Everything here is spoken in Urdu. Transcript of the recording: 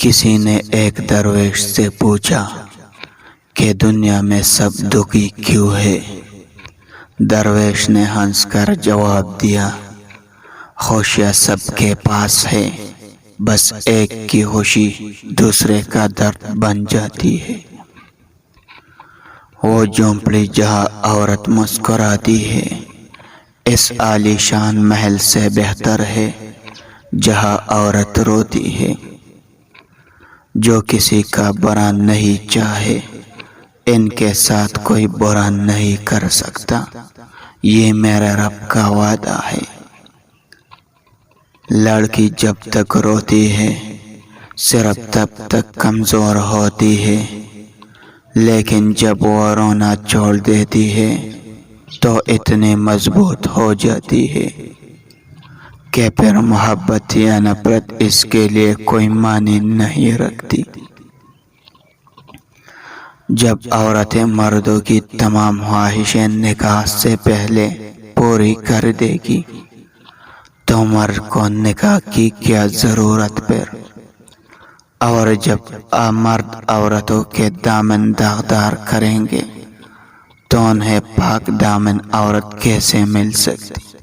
کسی نے ایک درویش سے پوچھا کہ دنیا میں سب دکھی کیوں ہے؟ درویش نے ہنس کر جواب دیا، خوشیاں سب کے پاس ہے، بس ایک کی خوشی دوسرے کا درد بن جاتی ہے۔ وہ جھونپڑی جہاں عورت مسکراتی ہے اس عالی شان محل سے بہتر ہے جہاں عورت روتی ہے۔ جو کسی کا برا نہیں چاہے ان کے ساتھ کوئی برا نہیں کر سکتا، یہ میرے رب کا وعدہ ہے۔ لڑکی جب تک روتی ہے صرف تب تک کمزور ہوتی ہے، لیکن جب وہ رونا چھوڑ دیتی ہے تو اتنی مضبوط ہو جاتی ہے کہ پھر محبت یا نفرت اس کے لیے کوئی معنی نہیں رکھتی۔ جب عورتیں مردوں کی تمام خواہشیں نکاح سے پہلے پوری کر دے گی تو مرد کو نکاح کی کیا ضرورت پھر؟ اور جب مرد عورتوں کے دامن داغدار کریں گے تو انہیں پاک دامن عورت کیسے مل سکتی؟